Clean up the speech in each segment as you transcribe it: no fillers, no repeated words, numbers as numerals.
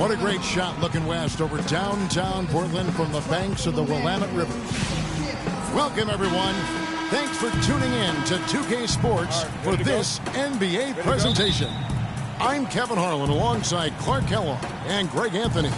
What a great shot looking west over downtown Portland from the banks of the Willamette River. Welcome, everyone. Thanks for tuning in to 2K Sports for this NBA presentation. I'm Kevin Harlan alongside Clark Kellogg and Greg Anthony.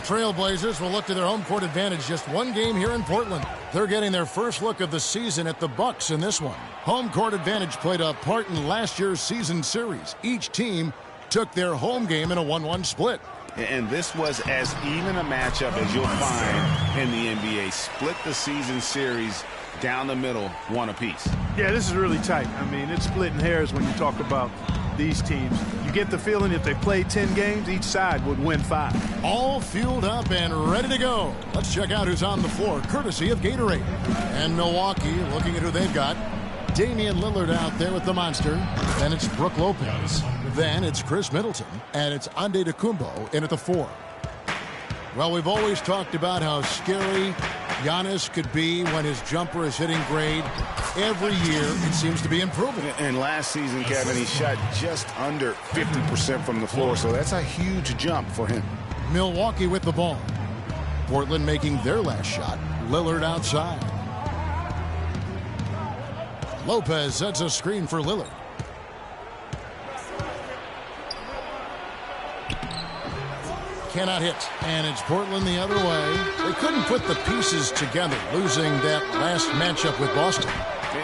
Trailblazers will look to their home court advantage just one game here in Portland. They're getting their first look of the season at the Bucks in this one. Home court advantage played a part in last year's season series. Each team took their home game in a 1-1 split. And this was as even a matchup as you'll find in the NBA. Split the season series down the middle, one apiece. Yeah, this is really tight. I mean, it's splitting hairs when you talk about these teams. You get the feeling if they played 10 games, each side would win 5. All fueled up and ready to go. Let's check out who's on the floor, courtesy of Gatorade. And Milwaukee, looking at who they've got. Damian Lillard out there with the monster. Then it's Brook Lopez. Then it's Chris Middleton. And it's Antetokounmpo in at the 4. Well, we've always talked about how scary Giannis could be when his jumper is hitting grade. Every year, it seems to be improving. And last season, Kevin, he shot just under 50% from the floor, so that's a huge jump for him. Milwaukee with the ball. Portland making their last shot. Lillard outside. Lopez sets a screen for Lillard. Cannot hit. And it's Portland the other way. They couldn't put the pieces together, losing that last matchup with Boston.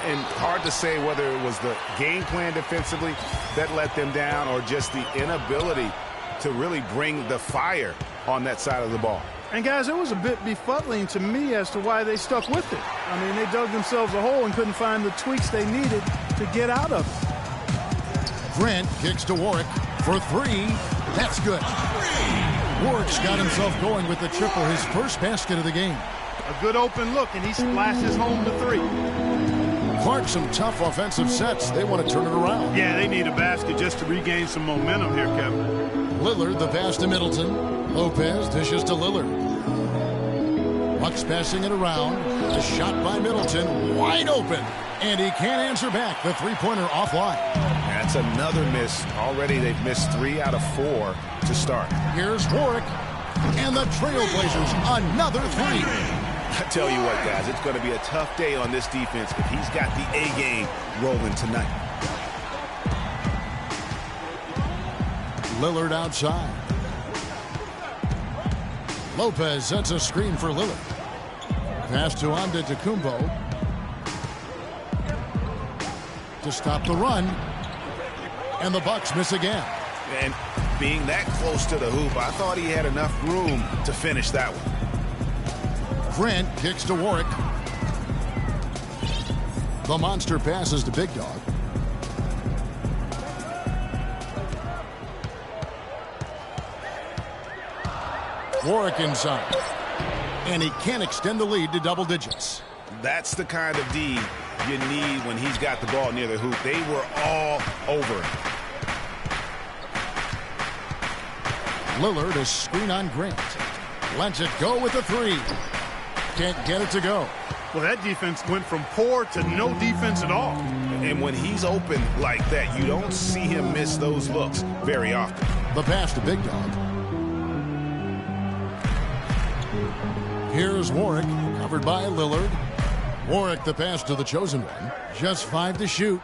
And hard to say whether it was the game plan defensively that let them down or just the inability to really bring the fire on that side of the ball. And, guys, it was a bit befuddling to me as to why they stuck with it. I mean, they dug themselves a hole and couldn't find the tweaks they needed to get out of it. Grant kicks to Warwick for 3. That's good. Warwick's got himself going with the triple, his first basket of the game. A good open look, and he splashes home to 3. Clark, some tough offensive sets. They want to turn it around. Yeah, they need a basket just to regain some momentum here, Kevin. Lillard, the pass to Middleton. Lopez dishes to Lillard. Bucks passing it around. A shot by Middleton, wide open. And he can't answer back. The three-pointer offline. That's another miss. Already they've missed 3 out of 4 to start. Here's Warwick. And the Trailblazers, another 3. I tell you what, guys, it's going to be a tough day on this defense if he's got the A game rolling tonight. Lillard outside. Lopez sets a screen for Lillard. Pass to Antetokounmpo to stop the run. And the Bucks miss again. And being that close to the hoop, I thought he had enough room to finish that one. Grant kicks to Warwick. The monster passes to Big Dog. Warwick inside. And he can't extend the lead to double digits. That's the kind of D you need when he's got the ball near the hoop. They were all over it. Lillard, a screen on Grant. Lets it go with the 3. Can't get it to go. Well, that defense went from poor to no defense at all. And when he's open like that, you don't see him miss those looks very often. The pass to Big Dog. Here's Warwick, covered by Lillard. Warwick, the pass to the chosen one. Just 5 to shoot.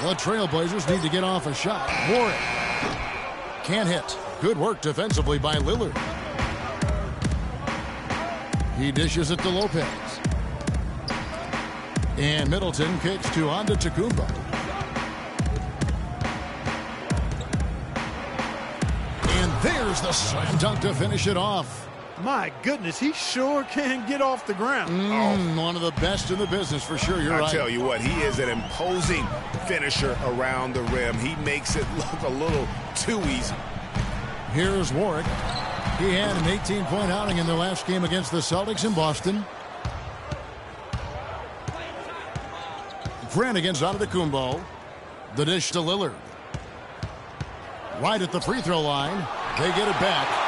The Trailblazers need to get off a shot. Warwick can't hit. Good work defensively by Lillard. He dishes it to Lopez. And Middleton kicks to Antetokounmpo. And there's the slam dunk to finish it off. My goodness, he sure can get off the ground. One of the best in the business for sure. You're right. I tell you what, he is an imposing finisher around the rim. He makes it look a little too easy. Here's Warwick. He had an 18-point outing in their last game against the Celtics in Boston. Grant against Antetokounmpo. The dish to Lillard. Right at the free throw line. They get it back.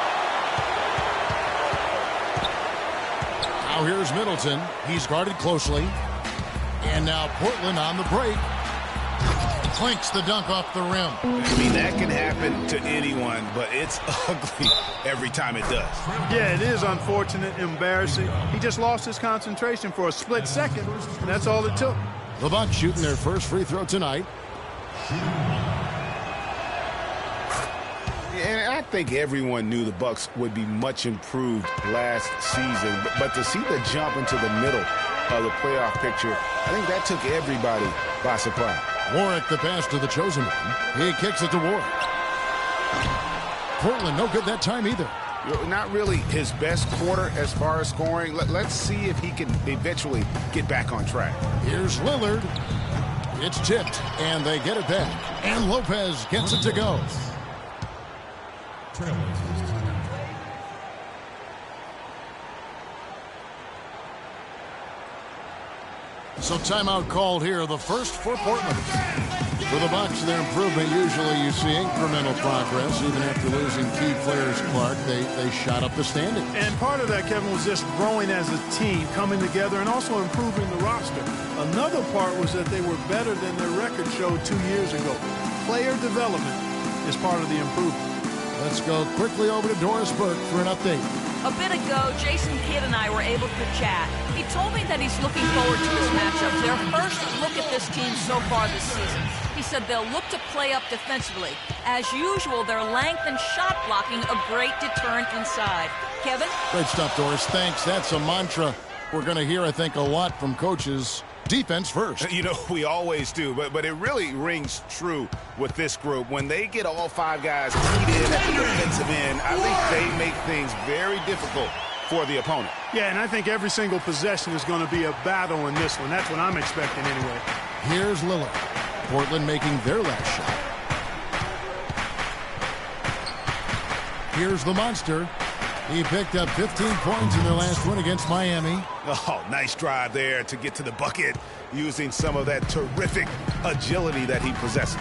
Now here's Middleton. He's guarded closely. And now Portland on the break. Clinks the dunk off the rim. I mean, that can happen to anyone, but it's ugly every time it does. Yeah, it is unfortunate, embarrassing. He just lost his concentration for a split second, and that's all it took. The Bucks shooting their first free throw tonight. And I think everyone knew the Bucks would be much improved last season, but to see the jump into the middle of the playoff picture, I think that took everybody by surprise. Warwick the pass to the chosen one. He kicks it to Warwick. Portland no good that time either. Not really his best quarter as far as scoring. Let's see if he can eventually get back on track. Here's Lillard. It's tipped, and they get it back. And Lopez gets it to go. So timeout called here, the first for Portland. For the Bucks, their improvement, usually you see incremental progress. Even after losing key players, Clark, they shot up the standings. And part of that, Kevin, was just growing as a team, coming together, and also improving the roster. Another part was that they were better than their record showed 2 years ago. Player development is part of the improvement. Let's go quickly over to Doris Burke for an update. A bit ago, Jason Kidd and I were able to chat. He told me that he's looking forward to this matchup. Their first look at this team so far this season. He said they'll look to play up defensively. As usual, their length and shot blocking a great deterrent inside. Kevin? Great stuff, Doris. Thanks. That's a mantra we're going to hear, I think, a lot from coaches. Defense first. You know, we always do, but it really rings true with this group. When they get all 5 guys keyed in at the defensive end, I think they make things very difficult for the opponent. Yeah, and I think every single possession is going to be a battle in this one. That's what I'm expecting anyway. Here's Lillard. Portland making their last shot. Here's the monster. He picked up 15 points in their last win against Miami. Oh, nice drive there to get to the bucket using some of that terrific agility that he possesses.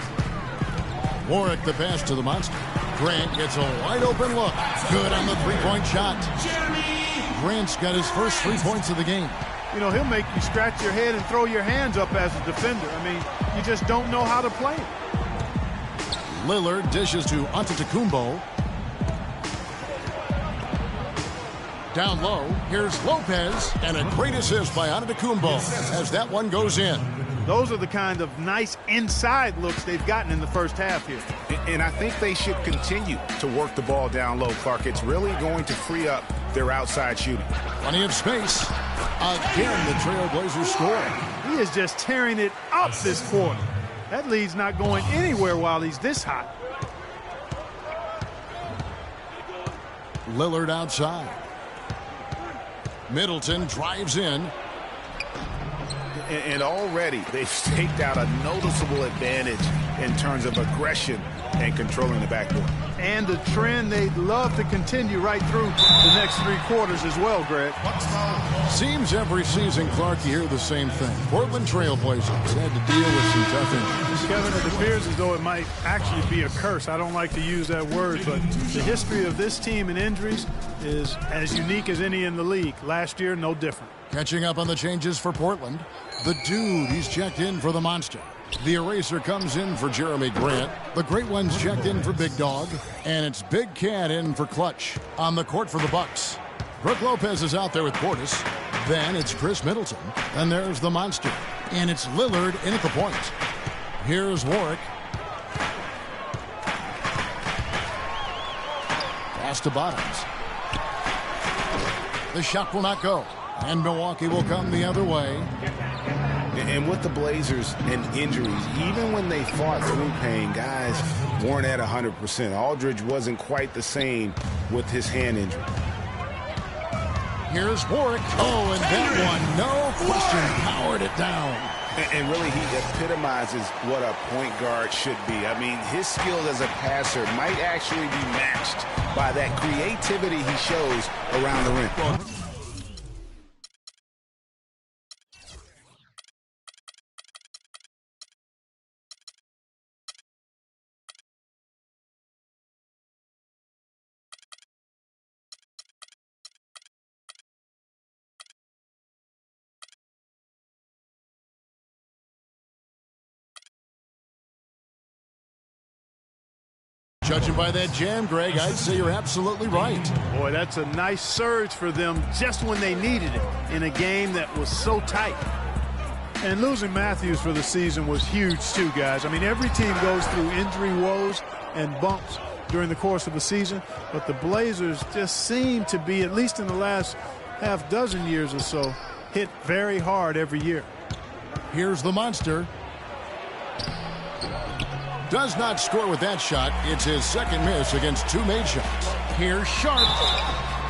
Warwick the pass to the monster. Grant gets a wide open look. Good on the three-point shot. Grant's got his first 3 points of the game. You know, he'll make you scratch your head and throw your hands up as a defender. I mean, you just don't know how to play it. Lillard dishes to Antetokounmpo. Down low, here's Lopez, and a great assist by Antetokounmpo as that one goes in. Those are the kind of nice inside looks they've gotten in the first half here. And I think they should continue to work the ball down low, Clark. It's really going to free up their outside shooting. Plenty of space. Again, the Trailblazers score. He is just tearing it up this quarter. That lead's not going anywhere while he's this hot. Lillard outside. Middleton drives in. And already they've staked out a noticeable advantage in terms of aggression and controlling the backcourt. And the trend they'd love to continue right through the next 3 quarters as well, Greg. Seems every season, Clark, you hear the same thing. Portland Trailblazers had to deal with some tough injuries. Kevin, it appears as though it might actually be a curse. I don't like to use that word, but the history of this team and injuries is as unique as any in the league. Last year, no different. Catching up on the changes for Portland. The dude, he's checked in for the monster. The eraser comes in for Jeremy Grant. The great one's checked in for Big Dog. And it's Big Cat in for Clutch. On the court for the Bucks. Brook Lopez is out there with Portis. Then it's Chris Middleton. And there's the monster. And it's Lillard in at the point. Here's Warwick. Pass to Bottoms. The shot will not go. And Milwaukee will come the other way. And with the Blazers and injuries, even when they fought through pain, guys weren't at 100%. Aldridge wasn't quite the same with his hand injury. Here's Warwick. Oh, and that one, no question, powered it down. And really, he epitomizes what a point guard should be. I mean, his skills as a passer might actually be matched by that creativity he shows around the rim. Judging by that jam, Greg, I'd say you're absolutely right. Boy, that's a nice surge for them just when they needed it in a game that was so tight. And losing Matthews for the season was huge too, guys. I mean, every team goes through injury woes and bumps during the course of a season, but the Blazers just seem to be, at least in the last half dozen years or so, hit very hard every year. Here's the monster. Does not score with that shot. It's his second miss against 2 made shots. Here's Sharp.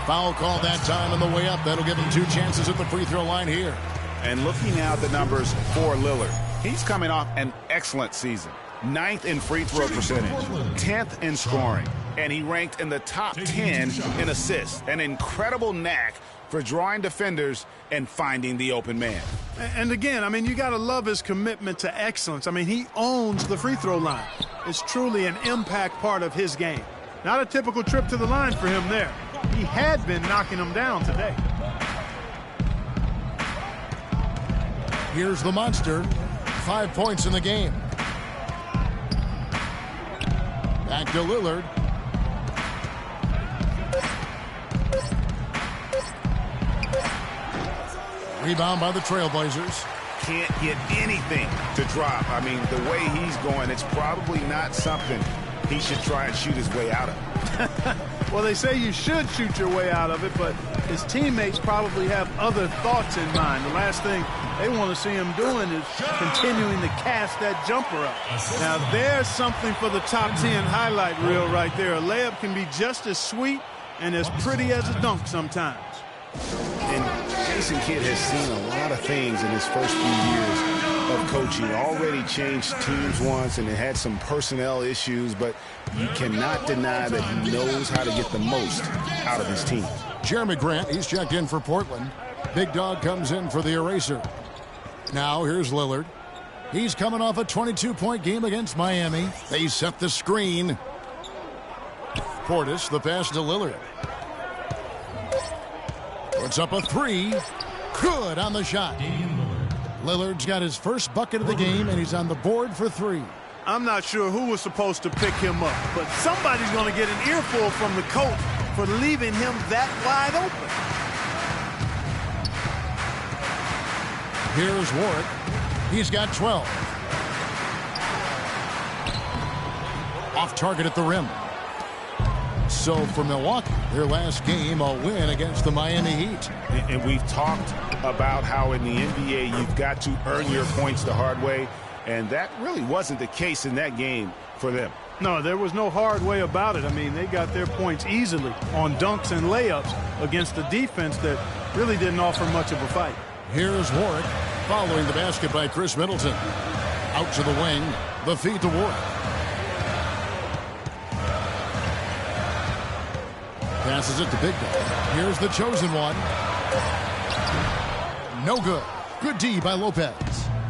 Foul call that time on the way up. That'll give him 2 chances at the free throw line here. And looking now at the numbers for Lillard, he's coming off an excellent season. 9th in free throw percentage, 10th in scoring, and he ranked in the top 10 in assists. An incredible knack for drawing defenders and finding the open man. And again, I mean, you got to love his commitment to excellence. I mean, he owns the free throw line. It's truly an impact part of his game. Not a typical trip to the line for him there. He had been knocking them down today. Here's the monster. 5 points in the game. Back to Lillard. Rebound by the Trailblazers. Can't get anything to drop. I mean, the way he's going, it's probably not something he should try and shoot his way out of. Well, they say you should shoot your way out of it, but his teammates probably have other thoughts in mind. The last thing they want to see him doing is continuing to cast that jumper up. Now, there's something for the top 10 highlight reel right there. A layup can be just as sweet and as pretty as a dunk sometimes. And Jason Kidd has seen a lot of things in his first few years of coaching. Already changed teams once and it had some personnel issues, but you cannot deny that he knows how to get the most out of his team. Jeremy Grant, he's checked in for Portland. Big Dog comes in for the eraser. Now here's Lillard. He's coming off a 22-point game against Miami. They set the screen. Portis, the pass to Lillard. Puts up a 3. Good on the shot. Lillard's got his first bucket of the game, and he's on the board for 3. I'm not sure who was supposed to pick him up, but somebody's going to get an earful from the coach for leaving him that wide open. Here's Warwick. He's got 12. Off target at the rim. So for Milwaukee, their last game, a win against the Miami Heat. And we've talked about how in the NBA you've got to earn your points the hard way, and that really wasn't the case in that game for them. No, there was no hard way about it. I mean, they got their points easily on dunks and layups against a defense that really didn't offer much of a fight. Here's Warwick following the basket by Chris Middleton. Out to the wing, the feed to Warwick. Passes it to Big Dog. Here's the chosen one. No good. Good D by Lopez.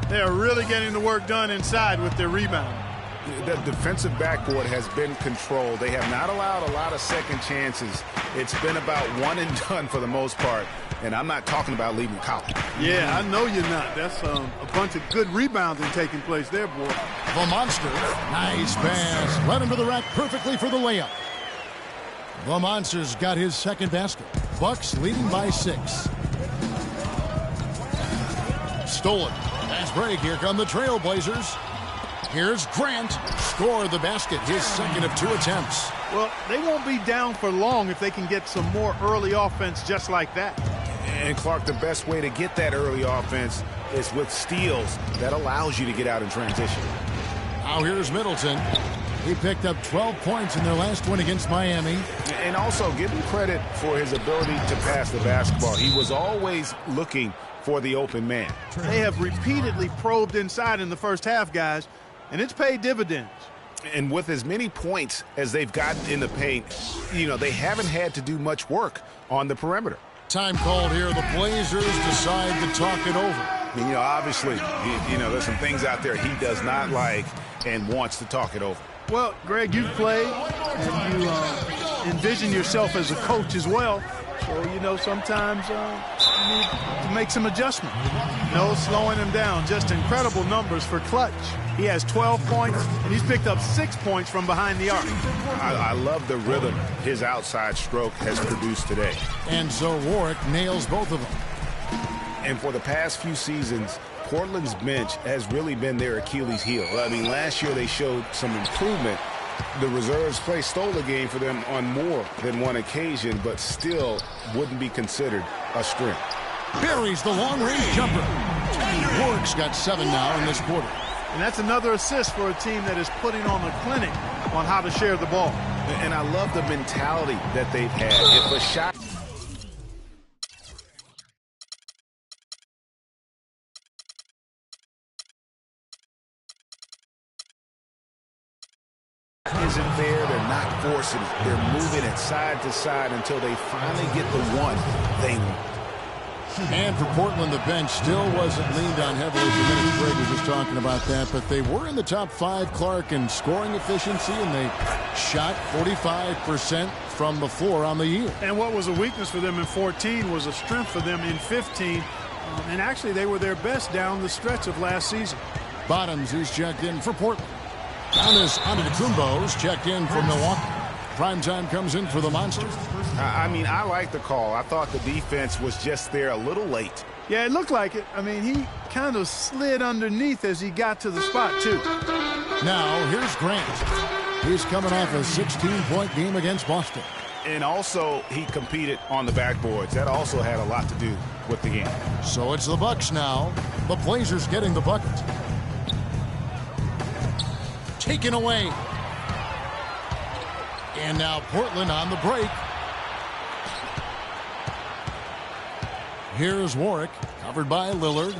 They are really getting the work done inside with their rebound. The defensive backboard has been controlled. They have not allowed a lot of second chances. It's been about one and done for the most part. And I'm not talking about leaving college. Yeah, I know you're not. That's a bunch of good rebounding taking place there, boy. The monster. Nice pass. Led him to the rack perfectly for the layup. The Monster's got his second basket. Bucks leading by 6. Stolen. Fast break. Here come the Trailblazers. Here's Grant. Scored the basket. His second of 2 attempts. Well, they won't be down for long if they can get some more early offense just like that. And Clark, the best way to get that early offense is with steals that allows you to get out in transition. Now here's Middleton. He picked up 12 points in their last win against Miami. And also give him credit for his ability to pass the basketball. He was always looking for the open man. They have repeatedly probed inside in the first half, guys, and it's paid dividends. And with as many points as they've gotten in the paint, you know, they haven't had to do much work on the perimeter. Time called here. The Blazers decide to talk it over. I mean, you know, obviously, you know, there's some things out there he does not like and wants to talk it over. Well, Greg, you've played, and you envision yourself as a coach as well. So, you know, sometimes need to make some adjustment. No slowing him down. Just incredible numbers for Clutch. He has 12 points, and he's picked up 6 points from behind the arc. I love the rhythm his outside stroke has produced today. And so Warwick nails both of them. And for the past few seasons, Portland's bench has really been their Achilles heel. I mean, last year they showed some improvement. The reserves play stole the game for them on more than one occasion, but still wouldn't be considered a strength. Buries the long-range jumper. Warwick's got 7 now in this quarter. And that's another assist for a team that is putting on a clinic on how to share the ball. And I love the mentality that they've had. If a shot isn't there, they're not forcing it. They're moving it side to side until they finally get the one they want. And for Portland, the bench still wasn't leaned on heavily for minutes. Greg was just talking about that, but they were in the top 5, Clark, in scoring efficiency, and they shot 45% from the floor on the year. And what was a weakness for them in 14 was a strength for them in 15. And actually, they were their best down the stretch of last season. Bottoms is checked in for Portland. Giannis Antetokounmpo's checked in for Milwaukee. Primetime comes in for the Monsters. I mean, I like the call. I thought the defense was just there a little late. Yeah, it looked like it. I mean, he kind of slid underneath as he got to the spot, too. Now, here's Grant. He's coming off a 16-point game against Boston. And also, he competed on the backboards. That also had a lot to do with the game. So it's the Bucks now. The Blazers getting the bucket. Taken away. And now Portland on the break. Here's Warwick, covered by Lillard.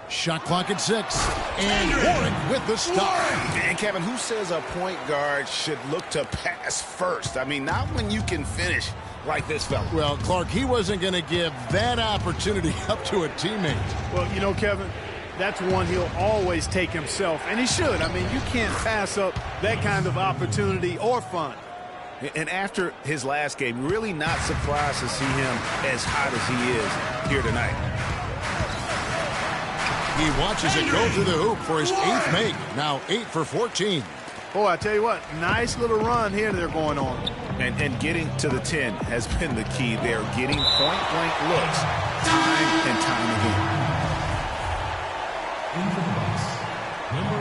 Shot clock at 6. And Warwick with the stop. And Kevin, who says a point guard should look to pass first? I mean, not when you can finish like this fella. Well, Clark, he wasn't going to give that opportunity up to a teammate. Well, you know, Kevin, that's one he'll always take himself, and he should. I mean, you can't pass up that kind of opportunity or fun. And after his last game, really not surprised to see him as hot as he is here tonight. He watches it go through the hoop for his 8th make. Now 8 for 14. Oh, I tell you what, nice little run here they're going on. And getting to the 10 has been the key. They're getting point-blank looks time and time again. In for the Bucks, number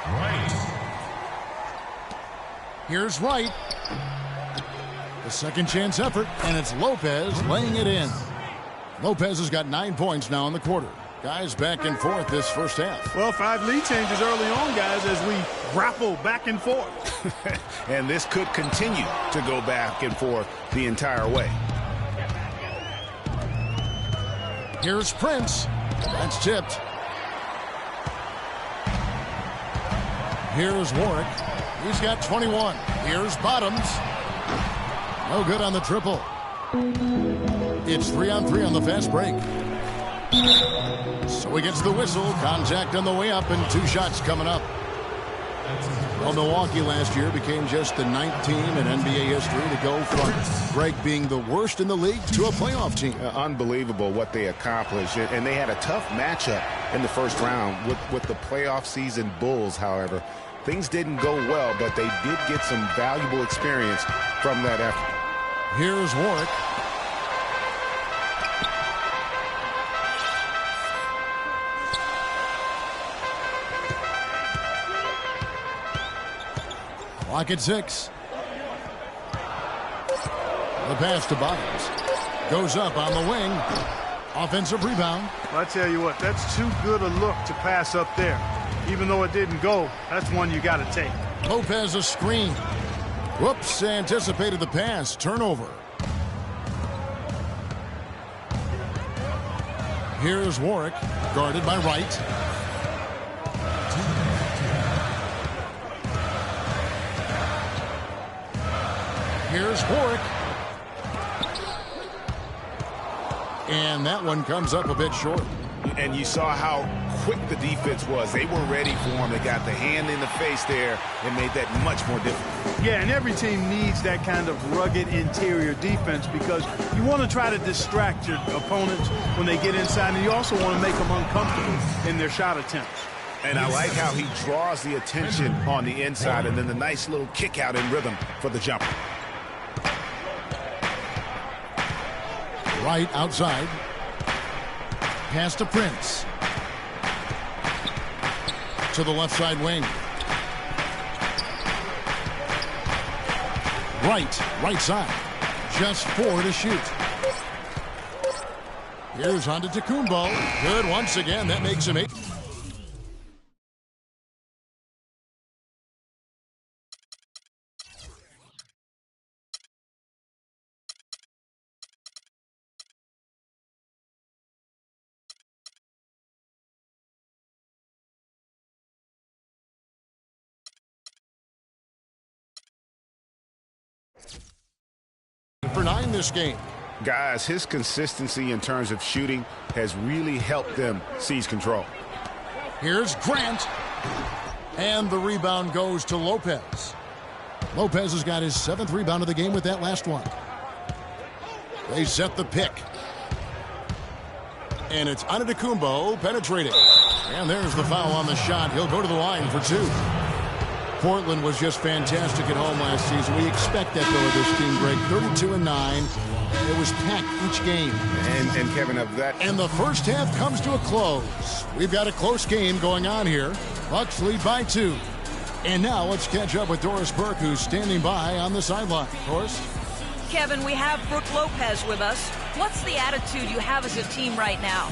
14, Wright. Here's Wright. The second chance effort, and it's Lopez laying it in. Lopez has got 9 points now in the quarter. Guys back and forth this first half. Well, 5 lead changes early on, guys, as we grapple back and forth. And this could continue to go back and forth the entire way. Here's Prince. That's tipped. Here's Warwick. He's got 21. Here's Bottoms. No good on the triple. It's 3-on-3 on the fast break. So he gets the whistle. Contact on the way up and 2 shots coming up. Well, Milwaukee last year became just the 9th team in NBA history to go from Greg being the worst in the league to a playoff team. Unbelievable what they accomplished. And they had a tough matchup in the first round with the playoff season Bulls, however. Things didn't go well, but they did get some valuable experience from that effort. Here's Warwick. Clock at 6. The pass to Bottoms. Goes up on the wing. Offensive rebound. Well, I tell you what, that's too good a look to pass up there. Even though it didn't go, that's one you got to take. Lopez a screen. Whoops, anticipated the pass. Turnover. Here's Warwick, guarded by Wright. Here's Warwick. And that one comes up a bit short. And you saw how quick the defense was. They were ready for him. They got the hand in the face there and made that much more difficult. Yeah, and every team needs that kind of rugged interior defense because you want to try to distract your opponents when they get inside, and you also want to make them uncomfortable in their shot attempts. And I like how he draws the attention on the inside and then the nice little kick out in rhythm for the jumper. Right outside. Pass to Prince. To the left side wing. Right side. Just 4 to shoot. Here's Antetokounmpo. Good once again. That makes him 8. For 9 this game. Guys, his consistency in terms of shooting has really helped them seize control. Here's Grant. And the rebound goes to Lopez. Lopez has got his 7th rebound of the game with that last one. They set the pick. And it's Antetokounmpo penetrating. And there's the foul on the shot. He'll go to the line for 2. Portland was just fantastic at home last season. We expect that, though, of this team, Greg. 32-9. It was packed each game. And Kevin, of that. And the first half comes to a close. We've got a close game going on here. Bucks lead by 2. And now let's catch up with Doris Burke, who's standing by on the sideline. Doris? Kevin, we have Brooke Lopez with us. What's the attitude you have as a team right now?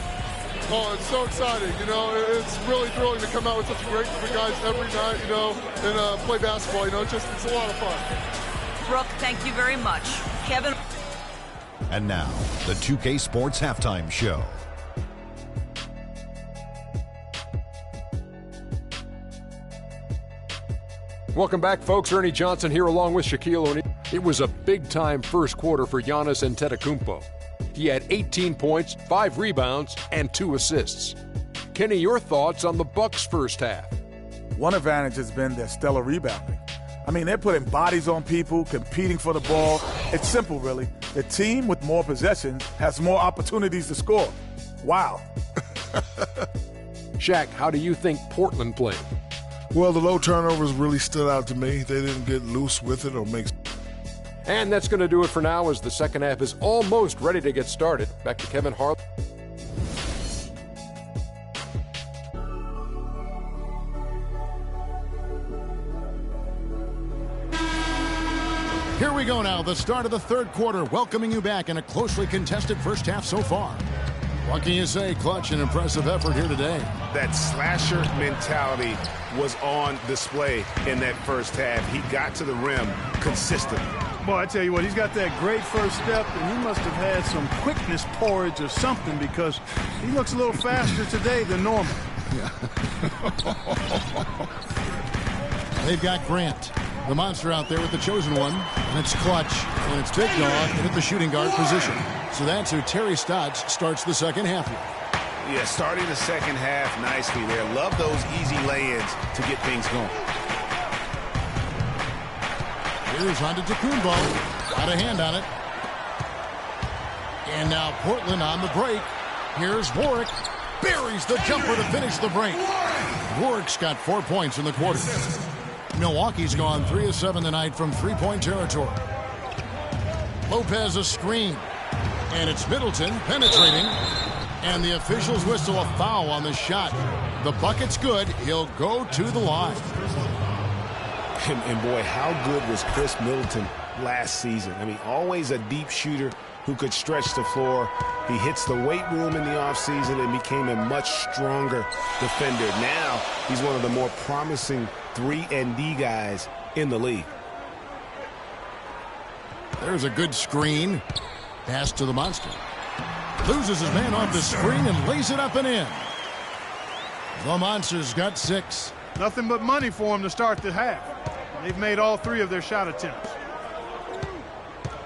Oh, it's so exciting, you know. It's really thrilling to come out with such a great group of guys every night, you know, and play basketball, you know. It's a lot of fun. Brooke, thank you very much. Kevin. And now, the 2K Sports Halftime Show. Welcome back, folks. Ernie Johnson here along with Shaquille O'Neal. It was a big-time first quarter for Giannis Antetokounmpo. He had 18 points, 5 rebounds, and 2 assists. Kenny, your thoughts on the Bucks' first half? One advantage has been their stellar rebounding. I mean, they're putting bodies on people, competing for the ball. It's simple, really. The team with more possessions has more opportunities to score. Wow. Shaq, how do you think Portland played? Well, the low turnovers really stood out to me. They didn't get loose with it or make... And that's going to do it for now as the second half is almost ready to get started. Back to Kevin Harlan. Here we go now, the start of the third quarter, welcoming you back in a closely contested first half so far. What can you say? Clutch and impressive effort here today. That slasher mentality was on display in that first half. He got to the rim consistently. Boy, I tell you what, he's got that great first step, and he must have had some quickness porridge or something because he looks a little faster today than normal. Yeah. They've got Grant, the monster out there with the chosen one, and it's Clutch, and it's Big Dog at the shooting guard position. So that's who Terry Stotts starts the second half with. Yeah, starting the second half nicely there. Love those easy lay-ins to get things going. Here's Antetokounmpo. Got a hand on it. And now Portland on the break. Here's Warwick. Buries the jumper to finish the break. Warwick's got 4 points in the quarter. Milwaukee's gone 3 of 7 tonight from three-point territory. Lopez a screen. And it's Middleton penetrating. And the officials whistle a foul on the shot. The bucket's good. He'll go to the line. And boy, how good was Chris Middleton last season? I mean, always a deep shooter who could stretch the floor. He hits the weight room in the offseason and became a much stronger defender. Now, he's one of the more promising 3-and-D guys in the league. There's a good screen. Pass to the monster. Loses his man off the screen and lays it up and in. The monster's got 6. Nothing but money for him to start the half. They've made all 3 of their shot attempts.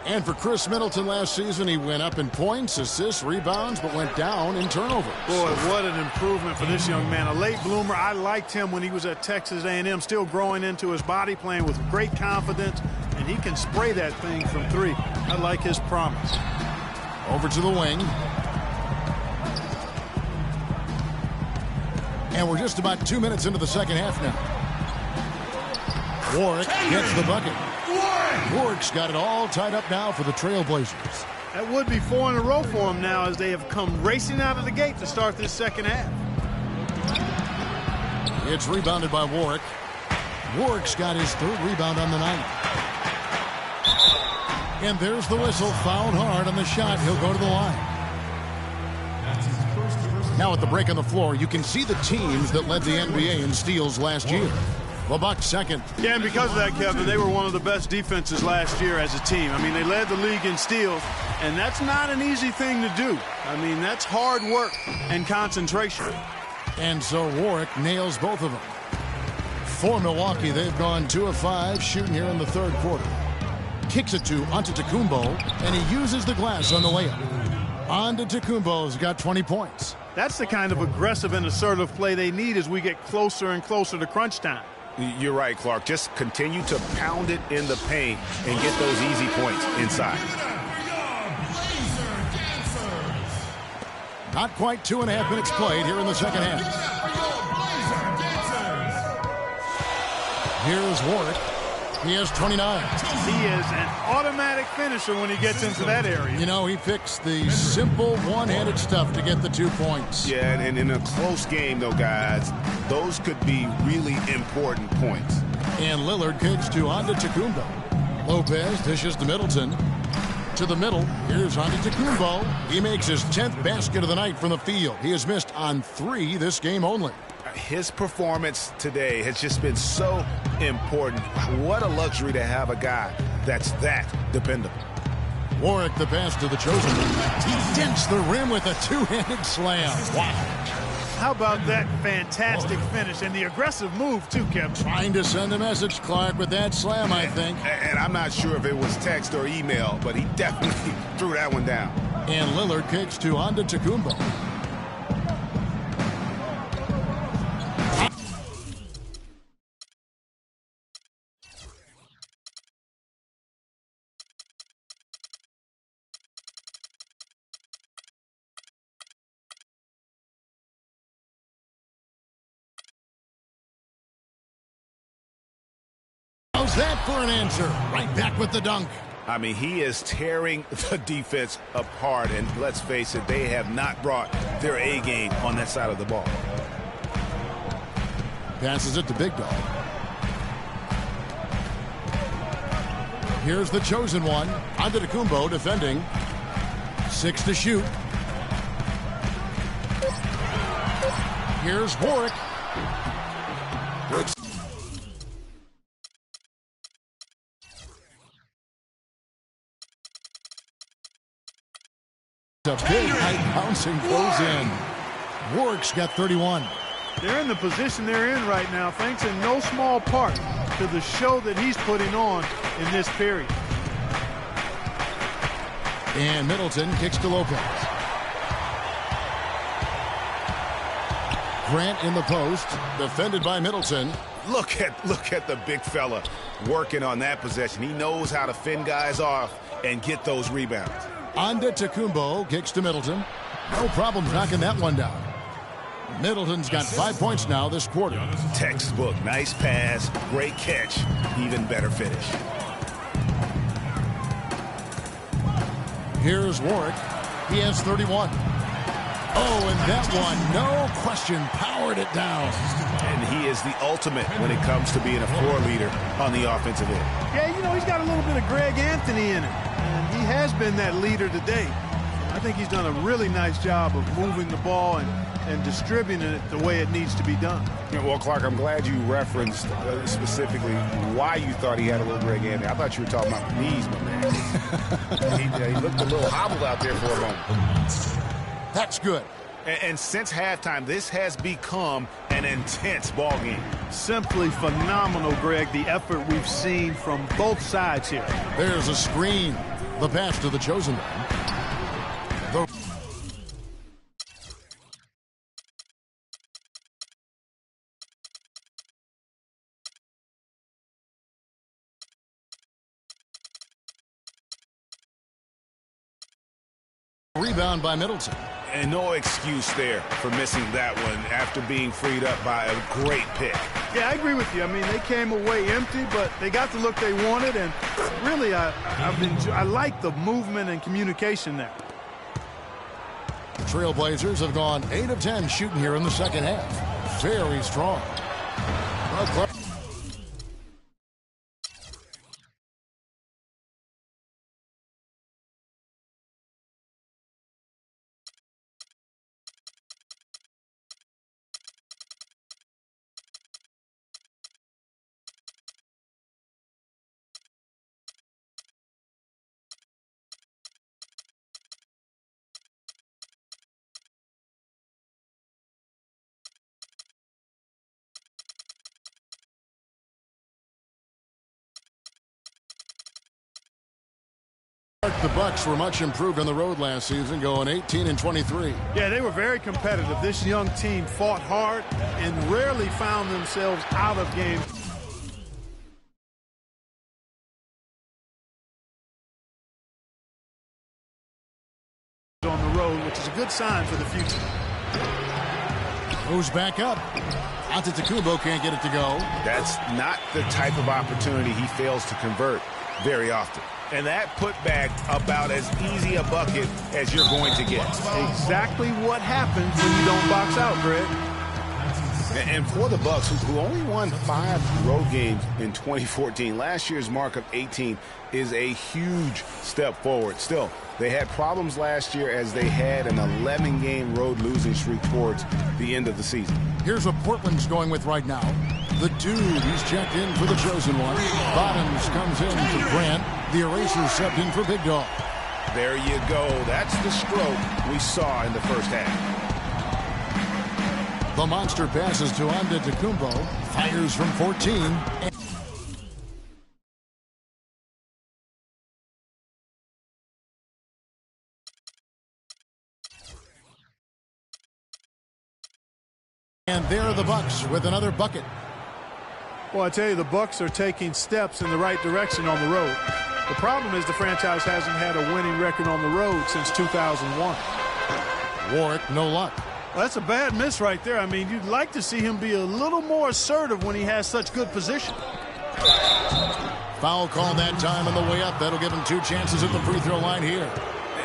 And for Chris Middleton last season, he went up in points, assists, rebounds, but went down in turnovers. Boy, what an improvement for this young man. A late bloomer. I liked him when he was at Texas A&M, still growing into his body, playing with great confidence, and he can spray that thing from three. I like his promise. Over to the wing. And we're just about 2 minutes into the second half now. Warwick gets the bucket. Warwick's got it all tied up now for the Trailblazers. That would be 4 in a row for them now as they have come racing out of the gate to start this second half. It's rebounded by Warwick. Warwick's got his 3rd rebound on the night. And there's the whistle. Fouled hard on the shot. He'll go to the line. Now at the break on the floor, you can see the teams that led the NBA in steals last year. The Bucks second. Yeah, and because of that, Kevin, they were one of the best defenses last year as a team. I mean, they led the league in steals, and that's not an easy thing to do. I mean, that's hard work and concentration. And so Warwick nails both of them. For Milwaukee, they've gone 2 of 5 shooting here in the 3rd quarter. Kicks it to Antetokounmpo, and he uses the glass on the layup. Antetokounmpo's got 20 points. That's the kind of aggressive and assertive play they need as we get closer and closer to crunch time. You're right, Clark. Just continue to pound it in the paint and get those easy points inside. Not quite 2.5 minutes played here in the second half. Here's Warwick. He has 29. He is an automatic finisher when he gets into that area. You know, he picks the simple one-handed stuff to get the 2 points. Yeah, and in a close game, though, guys, those could be really important points. And Lillard kicks to Antetokounmpo. Lopez dishes to Middleton. To the middle, here's Antetokounmpo. He makes his 10th basket of the night from the field. He has missed on 3 this game only. His performance today has just been so important. What a luxury to have a guy that's that dependable. Warwick the pass to the chosen one. He dents the rim with a 2-handed slam. Wow. How about that fantastic finish and the aggressive move, too, Kevin? Trying to send a message, Clark, with that slam, I think. And I'm not sure if it was text or email, but he definitely threw that one down. And Lillard kicks to Antetokounmpo. How's that for an answer? Right back with the dunk. I mean, he is tearing the defense apart, and let's face it, they have not brought their A game on that side of the ball. Passes it to Big Dog. Here's the chosen one. Antetokounmpo defending. 6 to shoot. Here's Warwick. A big high bouncing goes in. Warwick's got 31. They're in the position they're in right now, thanks in no small part to the show that he's putting on in this period. And Middleton kicks to Lopez. Grant in the post, defended by Middleton. Look at the big fella working on that possession. He knows how to fend guys off and get those rebounds. Antetokounmpo kicks to Middleton. No problem knocking that one down. Middleton's got 5 points now this quarter. Textbook. Nice pass. Great catch. Even better finish. Here's Warwick. He has 31. Oh, and that one, no question, powered it down. And he is the ultimate when it comes to being a floor leader on the offensive end. Yeah, you know, he's got a little bit of Greg Anthony in him. And he has been that leader today. I think he's done a really nice job of moving the ball and distributing it the way it needs to be done. Yeah, well, Clark, I'm glad you referenced specifically why you thought he had a little Greg Anthony. I thought you were talking about knees, my man. he looked a little hobbled out there for a moment. That's good. And since halftime, this has become an intense ball game. Simply phenomenal, Greg, the effort we've seen from both sides here. There's a screen. The pass to the chosen one. Rebound by Middleton. And no excuse there for missing that one after being freed up by a great pick. Yeah, I agree with you. I mean, they came away empty, but they got the look they wanted, and really, I like the movement and communication there. The Trailblazers have gone 8 of 10 shooting here in the second half. Very strong. The Bucks were much improved on the road last season, going 18-23. Yeah, they were very competitive. This young team fought hard and rarely found themselves out of games. On the road, which is a good sign for the future. Goes back up. Antetokounmpo can't get it to go. That's not the type of opportunity he fails to convert very often. And that putback about as easy a bucket as you're going to get. Exactly what happens when you don't box out, Greg. And for the Bucks, who only won 5 road games in 2014, last year's mark of 18 is a huge step forward. Still, they had problems last year as they had an 11-game road losing streak towards the end of the season. Here's what Portland's going with right now. The dude, he's checked in for the chosen one. Bottoms comes in for Grant. The eraser subbed in for Big Dog. There you go. That's the stroke we saw in the first half. The monster passes to Antetokounmpo. Fires from 14. And there are the Bucks with another bucket. Well, I tell you, the Bucks are taking steps in the right direction on the road. The problem is the franchise hasn't had a winning record on the road since 2001. Warwick, no luck. Well, that's a bad miss right there. I mean, you'd like to see him be a little more assertive when he has such good position. Foul call that time on the way up. That'll give him 2 chances at the free throw line here.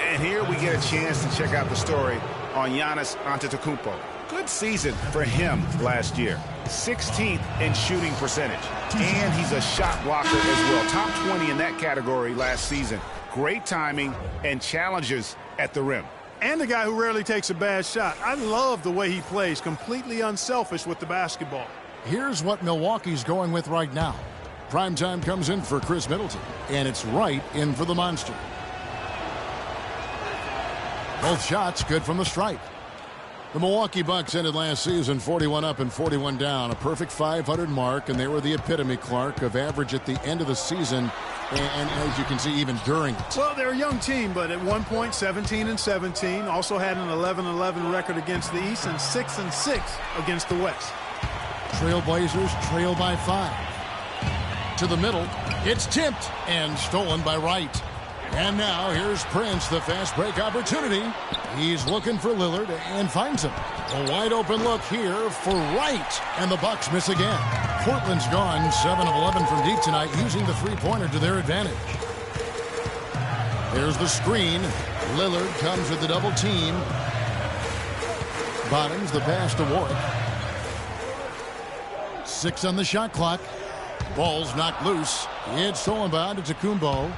And here we get a chance to check out the story on Giannis Antetokounmpo. Good season for him last year. 16th in shooting percentage. And he's a shot blocker as well. Top 20 in that category last season. Great timing and challenges at the rim. And a guy who rarely takes a bad shot. I love the way he plays. Completely unselfish with the basketball. Here's what Milwaukee's going with right now. Primetime comes in for Chris Middleton. And it's right in for the monster. Both shots good from the stripe. The Milwaukee Bucks ended last season 41 up and 41 down, a perfect 500 mark, and they were the epitome, Clark, of average at the end of the season, and as you can see, even during it. Well, they're a young team, but at one point, 17-17, also had an 11-11 record against the East and 6-6 against the West. Trailblazers trail by 5. To the middle, it's tipped and stolen by Wright. And now here's Prince, the fast break opportunity. He's looking for Lillard and finds him. A wide open look here for Wright. And the Bucks miss again. Portland's gone 7 of 11 from deep tonight, using the three-pointer to their advantage. There's the screen. Lillard comes with the double team. Bottoms the pass to Warwick. 6 on the shot clock. Ball's knocked loose. It's stolen by Antetokounmpo.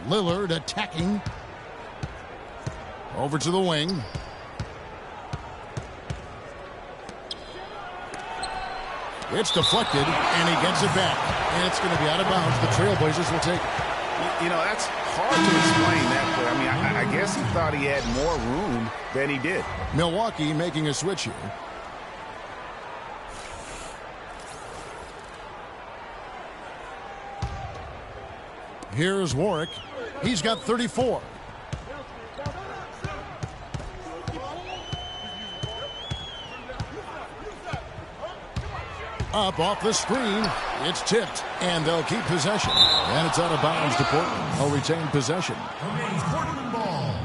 Lillard attacking. Over to the wing. It's deflected, and he gets it back. And it's going to be out of bounds. The Trailblazers will take it. You know, that's hard to explain that play. I mean, I guess he thought he had more room than he did. Milwaukee making a switch here. Here's Warwick. He's got 34. Up off the screen. It's tipped, and they'll keep possession. And it's out of bounds to Portland. They'll retain possession. Portland ball.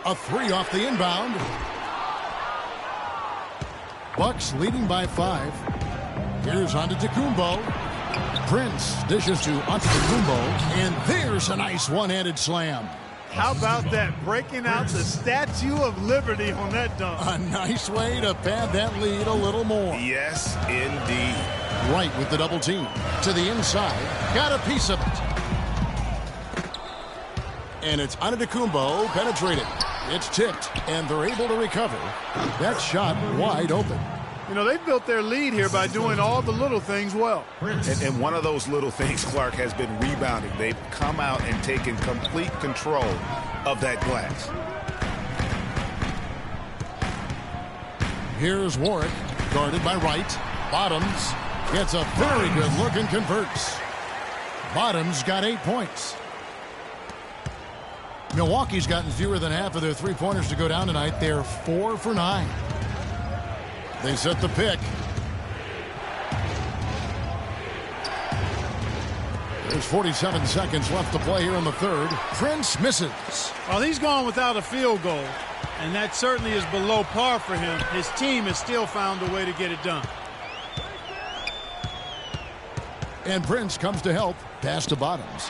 A three off the inbound. Bucks leading by 5. Here's Antetokounmpo. Prince dishes to Antetokounmpo, and there's a nice one-handed slam. How about that? Breaking out the Statue of Liberty on that dunk. A nice way to pad that lead a little more. Yes, indeed. Right with the double team. To the inside. Got a piece of it. And it's Antetokounmpo penetrated. It's tipped, and they're able to recover. That shot wide open. You know, they built their lead here by doing all the little things well. And one of those little things, Clark, has been rebounding. They've come out and taken complete control of that glass. Here's Warwick, guarded by Wright. Bottoms gets a very good look and converts. Bottoms got 8 points. Milwaukee's gotten fewer than half of their three-pointers to go down tonight. They're 4 for 9. They set the pick. There's 47 seconds left to play here in the third. Prince misses. Well, he's gone without a field goal, and that certainly is below par for him. His team has still found a way to get it done. And Prince comes to help. Pass to Bottoms.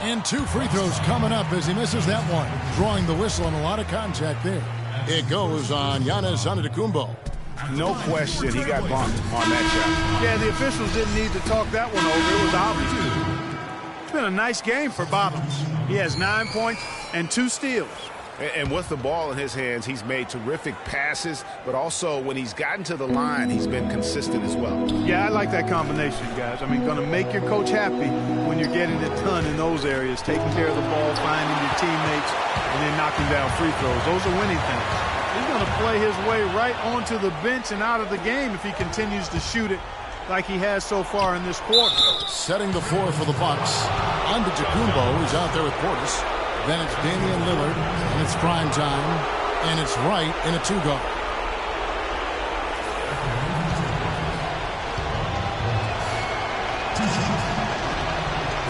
And 2 free throws coming up as he misses that one. Drawing the whistle and a lot of contact there. It goes on Giannis Antetokounmpo. No question he got bumped on that shot. Yeah, the officials didn't need to talk that one over. It was obvious. It's been a nice game for Bottoms. He has 9 points and 2 steals. And with the ball in his hands, he's made terrific passes, but also when he's gotten to the line, he's been consistent as well. Yeah, I like that combination, guys. I mean, going to make your coach happy when you're getting it done in those areas, taking care of the ball, finding your teammates, and then knocking down free throws. Those are winning things. He's going to play his way right onto the bench and out of the game if he continues to shoot it like he has so far in this quarter. Setting the floor for the Bucks. Antetokounmpo is out there with Portis. Then it's Damian Lillard, and it's prime time, and it's Wright in a 2-guard.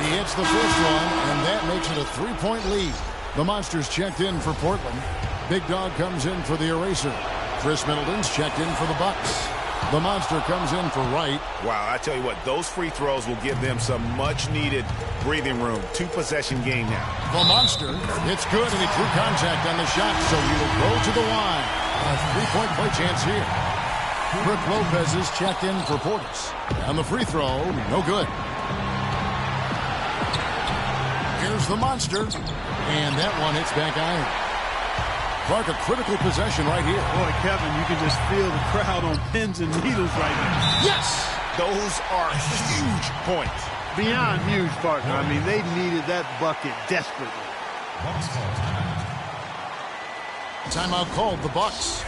He hits the first one, and that makes it a 3-point lead. The Monsters checked in for Portland. Big Dog comes in for the eraser. Chris Middleton's checked in for the Bucks. The Monster comes in for Wright. Wow, I tell you what, those free throws will give them some much-needed breathing room. 2-possession game now. The Monster, it's good, and he drew contact on the shot, so he will go to the line. A 3-point play chance here. Brook Lopez is checked in for Portis. And the free throw, no good. Here's the Monster, and that one hits back iron. Clark, a critical possession right here. Boy, Kevin, you can just feel the crowd on pins and needles right now. Yes! Those are huge points. Beyond huge, partner. I mean, they needed that bucket desperately. Timeout called, the Bucks.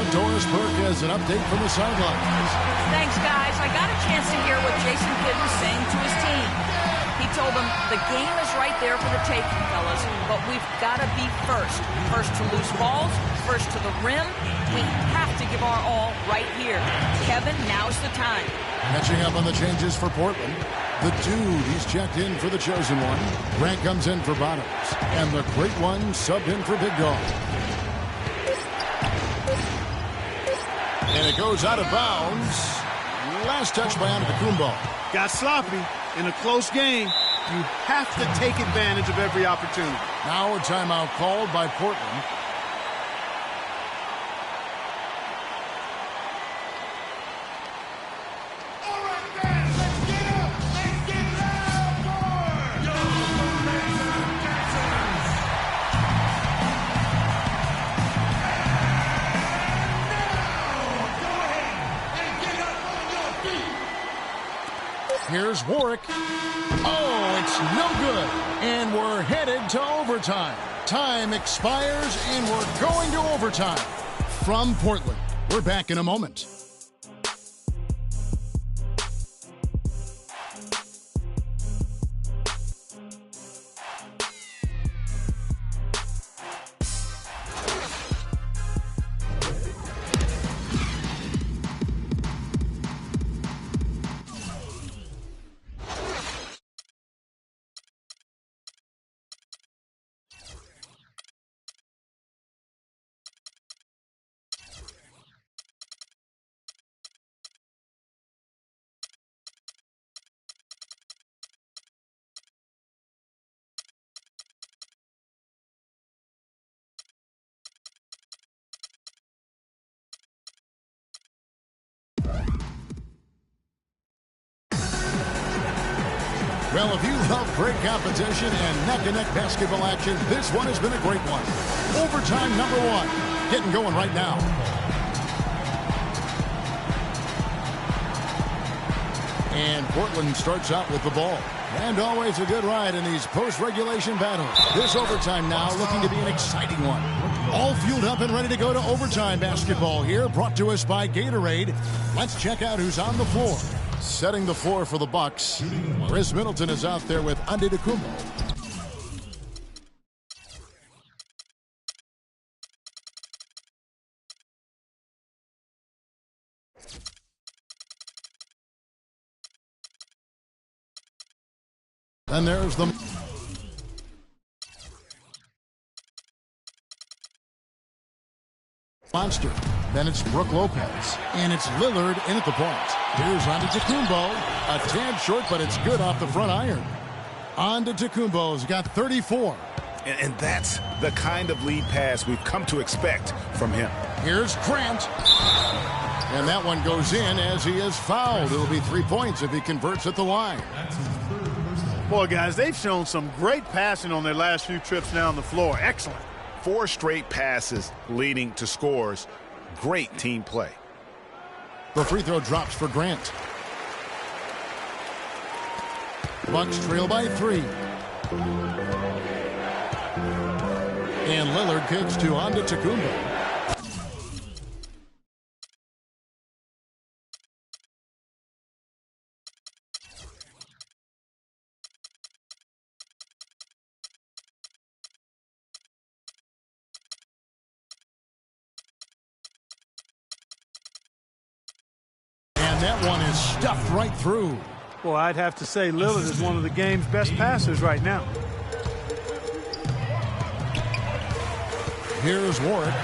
Doris Burke has an update from the sidelines. Thanks, guys. I got a chance to hear what Jason Kidd was saying to his team. He told them, the game is right there for the taking, fellas, but we've got to be first. First to loose balls, first to the rim. We have to give our all right here. Kevin, now's the time. Catching up on the changes for Portland. The dude, he's checked in for the chosen one. Grant comes in for Bottoms. And the great one subbed in for Big Dog. And it goes out of bounds. Last touch by Antetokounmpo. Got sloppy in a close game. You have to take advantage of every opportunity. Now a timeout called by Portland. Here's Warwick. Oh, it's no good. And we're headed to overtime. Time expires, and we're going to overtime. From Portland, we're back in a moment. Well, if you love great competition and neck-and-neck basketball action, this one has been a great one. Overtime number 1, getting going right now. And Portland starts out with the ball. And always a good ride in these post-regulation battles. This overtime now looking to be an exciting one. All fueled up and ready to go to overtime basketball here, brought to us by Gatorade. Let's check out who's on the floor. Setting the floor for the Bucks, Chris Middleton is out there with Antetokounmpo. And there's the monster. Then it's Brook Lopez. And it's Lillard in at the point. Here's Antetokounmpo. A tad short, but it's good off the front iron. Antetokounmpo's got 34. And that's the kind of lead pass we've come to expect from him. Here's Grant. And that one goes in as he is fouled. It'll be 3 points if he converts at the line. Boy, guys, they've shown some great passing on their last few trips down the floor. Excellent. 4 straight passes leading to scores. Great team play. The free throw drops for Grant. Bucks trail by 3. And Lillard kicks to Antetokounmpo. And that one is stuffed right through. Well, I'd have to say Lillard is one of the game's best passers right now. Here's Warwick.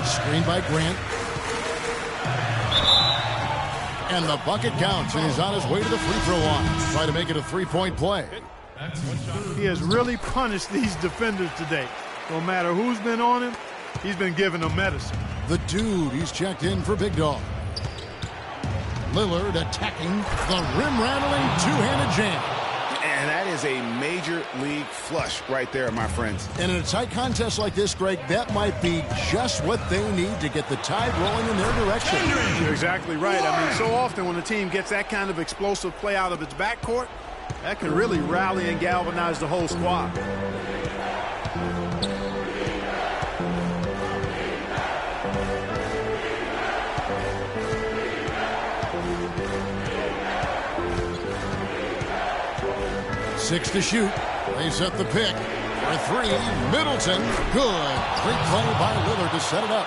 Screened by Grant. And the bucket counts, and he's on his way to the free throw line. Try to make it a 3-point play. He has really punished these defenders today. No matter who's been on him, he's been giving them medicine. The dude, he's checked in for Big Dog. Lillard attacking the rim-rattling two-handed jam. And that is a major league flush right there, my friends. And in a tight contest like this, Greg, that might be just what they need to get the tide rolling in their direction. You're exactly right. I mean, so often when a team gets that kind of explosive play out of its backcourt, that can really rally and galvanize the whole squad. Six to shoot. They set the pick for 3. Middleton. Good. Great play by Lillard to set it up.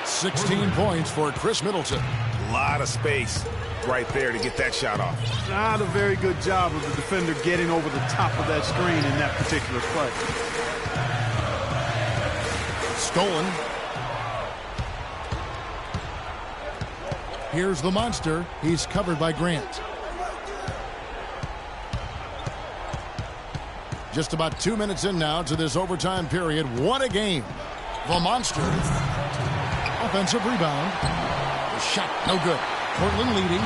16 points for Chris Middleton. A lot of space right there to get that shot off. Not a very good job of the defender getting over the top of that screen in that particular play. Stolen. Here's the monster. He's covered by Grant. Just about 2 minutes in now to this overtime period. What a game. The monster. Offensive rebound. The shot, no good. Portland leading.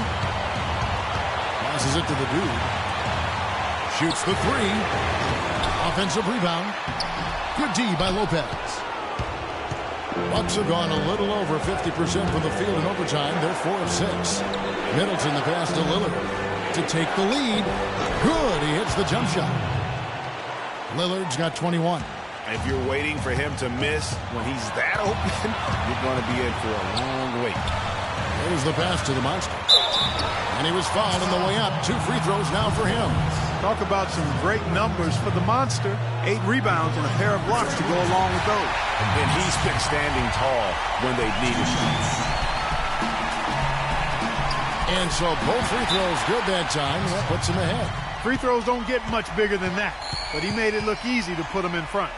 Passes it to the dude. Shoots the 3. Offensive rebound. Good D by Lopez. Bucks have gone a little over 50% from the field in overtime. They're 4 of 6. Middleton the pass to Lillard. to take the lead. Good, he hits the jump shot. Lillard's got 21. If you're waiting for him to miss when he's that open, you're going to be in for a long wait. There's the pass to the monster. And he was fouled on the way up. 2 free throws now for him. Talk about some great numbers for the monster. 8 rebounds and a pair of blocks to go along with those. And he's been standing tall when they've needed him. And so both free throws good that time. That puts him ahead. Free throws don't get much bigger than that, but he made it look easy to put them in front.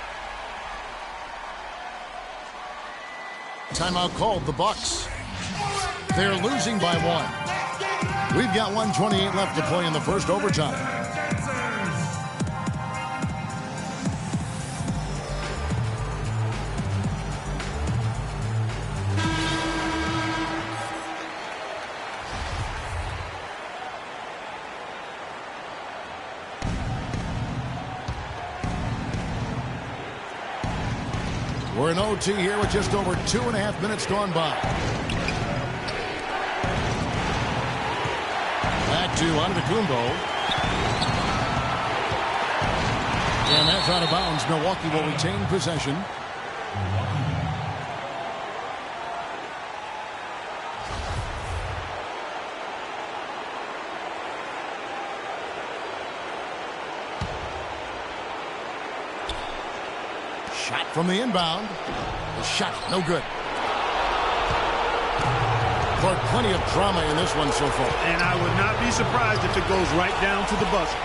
Timeout called, the Bucks. They're losing by 1. We've got 1:28 left to play in the first overtime. We're in OT here with just over 2.5 minutes gone by. Back to Antetokounmpo. And that's out of bounds. Milwaukee will retain possession. Shot from the inbound. The shot, no good. For plenty of drama in this one so far. And I would not be surprised if it goes right down to the buzzer.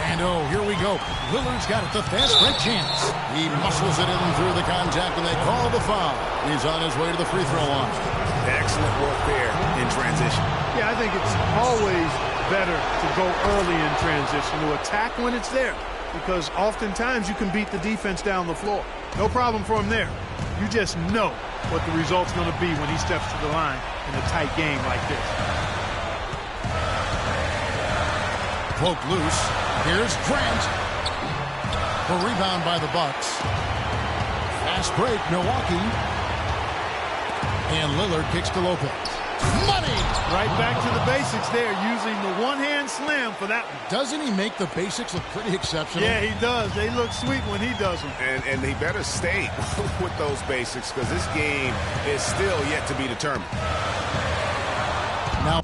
And oh, here we go. Lillard's got it, the fast break chance. He muscles it in through the contact, and they call the foul. He's on his way to the free throw line. Excellent work there in transition. Yeah, I think it's always better to go early in transition, to attack when it's there, because oftentimes you can beat the defense down the floor. No problem for him there. You just know what the result's going to be when he steps to the line in a tight game like this. Poke loose. Here's Grant. The rebound by the Bucks. Fast break, Milwaukee. And Lillard kicks to Lopez. Money! Right back to the basics there, using the one-hand slam for that one. Doesn't he make the basics look pretty exceptional? Yeah, he does. They look sweet when he does them. And he better stay with those basics, because this game is still yet to be determined. Now,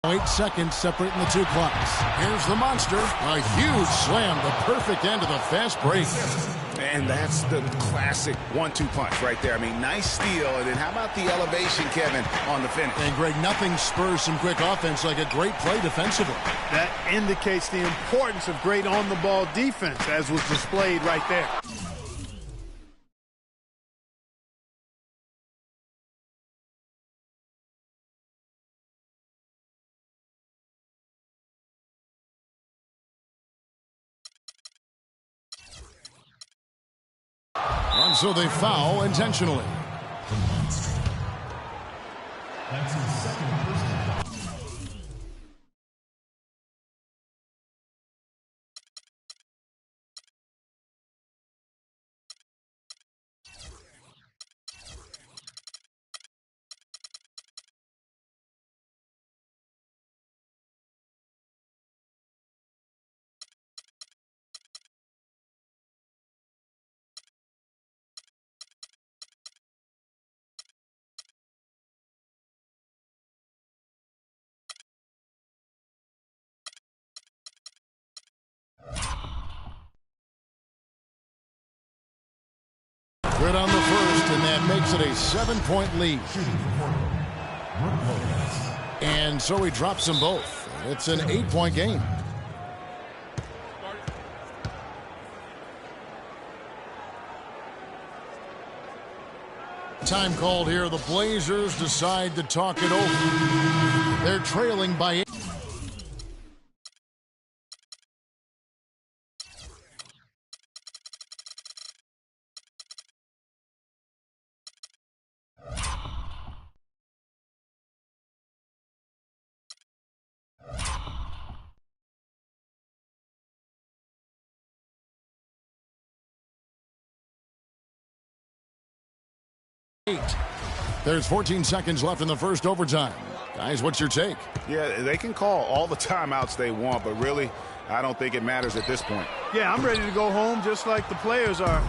eight seconds separating the two clocks. Here's the monster. A huge slam, the perfect end of the fast break. And that's the classic 1-2 punch right there. I mean, nice steal. And then how about the elevation, Kevin, on the finish? And, Greg, nothing spurs some quick offense like a great play defensively. That indicates the importance of great on-the-ball defense, as was displayed right there. And so they foul intentionally. That's his second personal foul. Good on the first, and that makes it a 7-point lead. And so he drops them both. It's an 8-point game. Time called here. The Blazers decide to talk it over. They're trailing by 8. 8. There's 14 seconds left in the first overtime. Guys, what's your take? Yeah, they can call all the timeouts they want, but really, I don't think it matters at this point. Yeah, I'm ready to go home just like the players are.